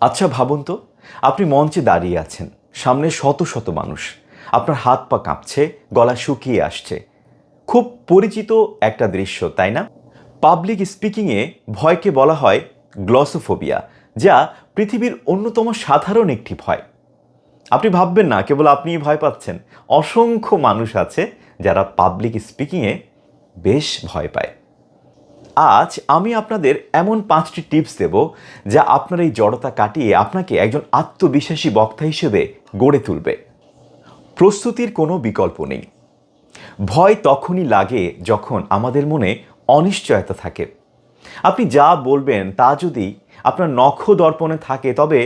আচ্ছা ভাবুন তো, আপনি মঞ্চে দাঁড়িয়ে আছেন, সামনে শত শত মানুষ, আপনার হাত পা কাঁপছে, গলা শুকিয়ে আসছে। খুব পরিচিত একটা দৃশ্য, তাই না? পাবলিক স্পিকিংয়ে ভয়কে বলা হয় গ্লসোফোবিয়া, যা পৃথিবীর অন্যতম সাধারণ একটি ভয়। আপনি ভাববেন না কেবল আপনিই ভয় পাচ্ছেন, অসংখ্য মানুষ আছে যারা পাবলিক স্পিকিংয়ে বেশ ভয় পায়। আজ আমি আপনাদের এমন 5টি টিপস দেব যা আপনার এই জড়তা কাটিয়ে আপনাকে একজন আত্মবিশ্বাসী বক্তা হিসেবে গড়ে তুলবে। প্রস্তুতির কোনো বিকল্প নেই। ভয় তখনই লাগে যখন আমাদের মনে অনিশ্চয়তা থাকে। আপনি যা বলবেন তা যদি আপনার নখ দর্পণে থাকে, তবে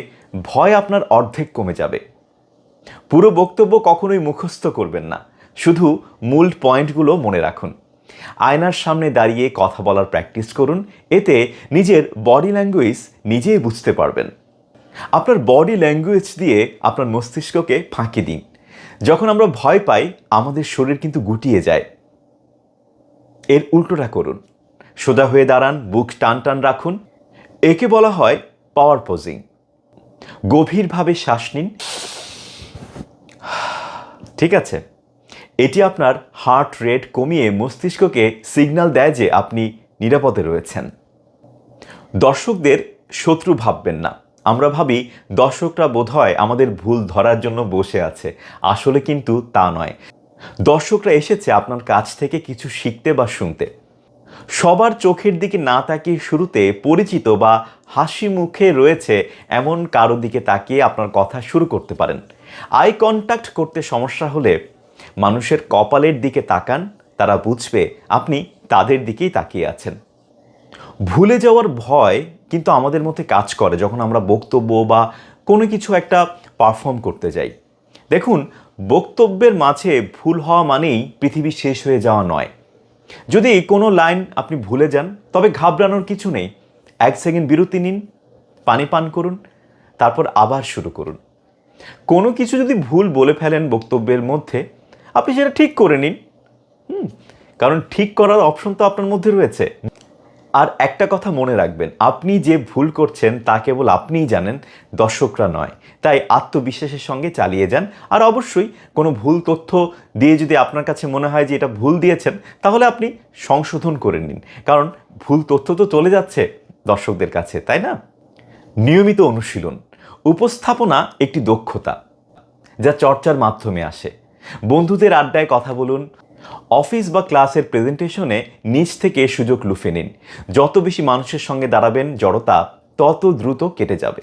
ভয় আপনার অর্ধেক কমে যাবে। পুরো বক্তব্য কখনোই মুখস্থ করবেন না, শুধু মূল পয়েন্টগুলো মনে রাখুন। আয়নার সামনে দাঁড়িয়ে কথা বলার প্র্যাকটিস করুন, এতে নিজের বডি ল্যাঙ্গুয়েজ নিজেই বুঝতে পারবেন। আপনার বডি ল্যাঙ্গুয়েজ দিয়ে আপনার মস্তিষ্ককে ফাঁকি দিন। যখন আমরা ভয় পাই, আমাদের শরীর কিন্তু গুটিয়ে যায়। এর উল্টোটা করুন, সোজা হয়ে দাঁড়ান, বুক টান টান রাখুন। একে বলা হয় পাওয়ার পোজিং। গভীরভাবে শ্বাস নিন। ঠিক আছে, এটি আপনার হার্ট রেট কমিয়ে মস্তিষ্ককে সিগন্যাল দেয় যে আপনি নিরাপদে রয়েছেন। দর্শকদের শত্রু ভাববেন না। আমরা ভাবি দর্শকরা বোধহয় আমাদের ভুল ধরার জন্য বসে আছে, আসলে কিন্তু তা নয়। দর্শকরা এসেছে আপনার কাছ থেকে কিছু শিখতে বা শুনতে। সবার চোখের দিকে না তাকিয়ে শুরুতে পরিচিত বা হাসি মুখে রয়েছে এমন কারো দিকে তাকিয়ে আপনার কথা শুরু করতে পারেন। আই কন্ট্যাক্ট করতে সমস্যা হলে মানুষের কপালের দিকে তাকান, তারা বুঝবে আপনি তাদের দিকেই তাকিয়ে আছেন। ভুলে যাওয়ার ভয় কিন্তু আমাদের মধ্যে কাজ করে যখন আমরা বক্তব্য বা কোনো কিছু একটা পারফর্ম করতে যাই। দেখুন, বক্তব্যের মাঝে ভুল হওয়া মানেই পৃথিবী শেষ হয়ে যাওয়া নয়। যদি কোনো লাইন আপনি ভুলে যান, তবে ঘাবড়ানোর কিছু নেই। 1 সেকেন্ড বিরতি নিন, পানি পান করুন, তারপর আবার শুরু করুন। কোনো কিছু যদি ভুল বলে ফেলেন বক্তব্যের মধ্যে, আপনি সেটা ঠিক করে নিন। কারণ ঠিক করার অপশন তো আপনার মধ্যে রয়েছে। আর একটা কথা মনে রাখবেন, আপনি যে ভুল করছেন তা কেবল আপনিই জানেন, দর্শকরা নয়। তাই আত্মবিশ্বাসের সঙ্গে চালিয়ে যান। আর অবশ্যই কোনো ভুল তথ্য দিয়ে যদি আপনার কাছে মনে হয় যে এটা ভুল দিয়েছেন, তাহলে আপনি সংশোধন করে নিন। কারণ ভুল তথ্য তো চলে যাচ্ছে দর্শকদের কাছে, তাই না? নিয়মিত অনুশীলন। উপস্থাপনা একটি দক্ষতা যা চর্চার মাধ্যমে আসে। বন্ধুদের আড্ডায় কথা বলুন, অফিস বা ক্লাসের প্রেজেন্টেশনে নিজ থেকে সুযোগ লুফে নিন। যত বেশি মানুষের সঙ্গে দাঁড়াবেন, জড়তা তত দ্রুত কেটে যাবে।